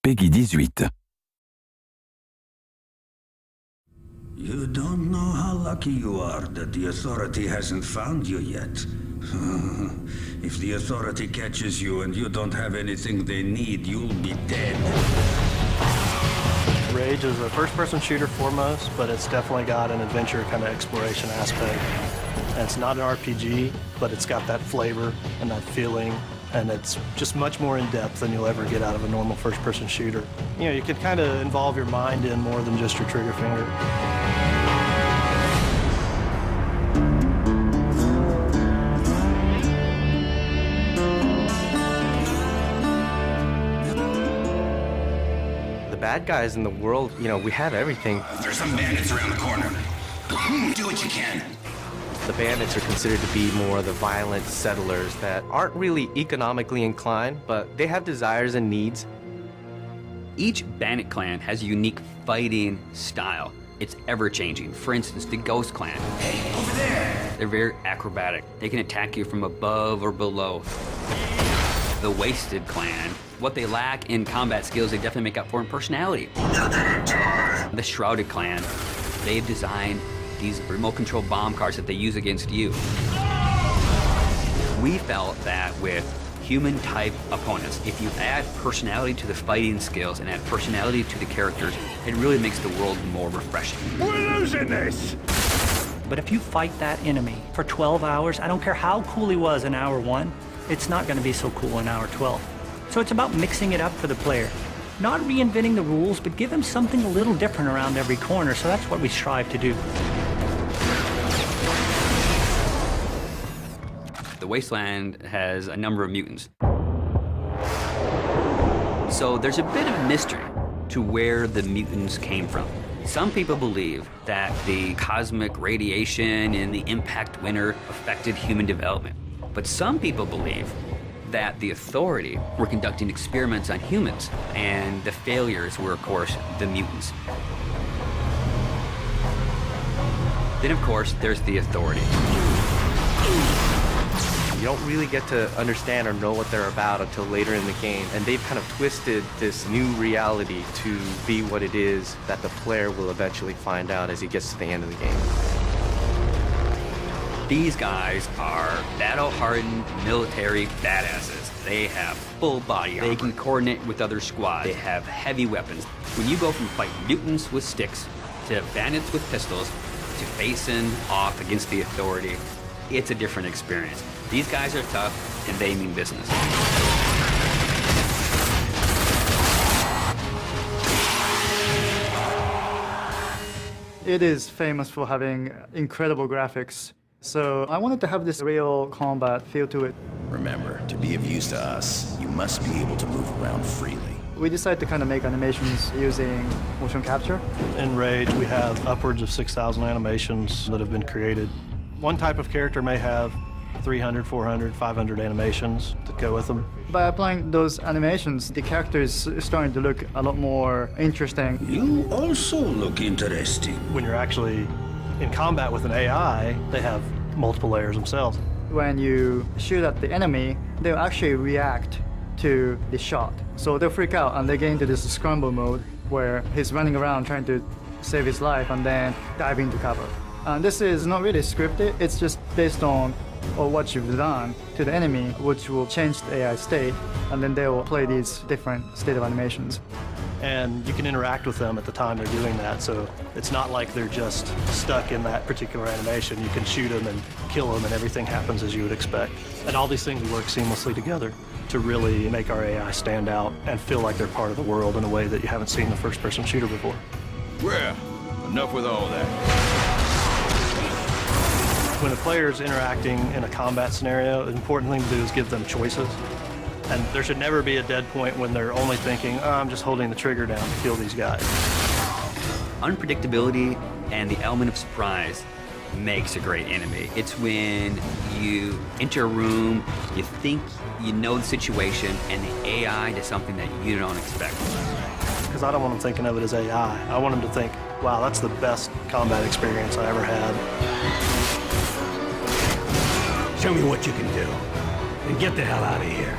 Peggy 18. You don't know how lucky you are that the Authority hasn't found you yet. If the Authority catches you and you don't have anything they need, you'll be dead. Rage is a first-person shooter foremost, but it's definitely got an adventure kind of exploration aspect. And it's not an RPG, but it's got that flavor and that feeling, and it's just much more in-depth than you'll ever get out of a normal first-person shooter. You know, you can kind of involve your mind in more than just your trigger finger. Bad guys in the world, you know, we have everything. There's some bandits around the corner. Do what you can. The bandits are considered to be more the violent settlers that aren't really economically inclined, but they have desires and needs. Each bandit clan has a unique fighting style. It's ever-changing. For instance, the Ghost Clan. Hey, over there! They're very acrobatic. They can attack you from above or below. The Wasted Clan, what they lack in combat skills, they definitely make up for in personality. The Shrouded Clan, they've designed these remote control bomb cars that they use against you. We felt that with human type opponents, if you add personality to the fighting skills and add personality to the characters, it really makes the world more refreshing. We're losing this! But if you fight that enemy for 12 hours, I don't care how cool he was in hour 1, it's not going to be so cool in hour 12. So it's about mixing it up for the player. Not reinventing the rules, but give him something a little different around every corner, so that's what we strive to do. The Wasteland has a number of mutants. So there's a bit of mystery to where the mutants came from. Some people believe that the cosmic radiation in the impact winter affected human development. But some people believe that the Authority were conducting experiments on humans, and the failures were, of course, the mutants. Then, of course, there's the Authority. You don't really get to understand or know what they're about until later in the game, and they've kind of twisted this new reality to be what it is that the player will eventually find out as he gets to the end of the game. These guys are battle-hardened military badasses. They have full body armor. They can coordinate with other squads. They have heavy weapons. When you go from fighting mutants with sticks to bandits with pistols to facing off against the Authority, it's a different experience. These guys are tough, and they mean business. It is famous for having incredible graphics. So I wanted to have this real combat feel to it. Remember, to be of use to us, you must be able to move around freely. We decided to kind of make animations using motion capture. In Rage, we have upwards of 6,000 animations that have been created. One type of character may have 300, 400, 500 animations that go with them. By applying those animations, the character is starting to look a lot more interesting. You also look interesting. When you're actually in combat with an AI, they have multiple layers themselves. When you shoot at the enemy, they'll actually react to the shot. So they'll freak out and they get into this scramble mode where he's running around trying to save his life and then dive into cover. And this is not really scripted, it's just based on what you've done to the enemy, which will change the AI state, and then they will play these different state of animations. And you can interact with them at the time they're doing that, so it's not like they're just stuck in that particular animation. You can shoot them and kill them, and everything happens as you would expect. And all these things work seamlessly together to really make our AI stand out and feel like they're part of the world in a way that you haven't seen in a first-person shooter before. Well, enough with all that. When a player is interacting in a combat scenario, the important thing to do is give them choices. And there should never be a dead point when they're only thinking, oh, I'm just holding the trigger down to kill these guys. Unpredictability and the element of surprise makes a great enemy. It's when you enter a room, you think you know the situation, and the AI does something that you don't expect. Because I don't want them thinking of it as AI. I want them to think, wow, that's the best combat experience I ever had. Show me what you can do, and get the hell out of here.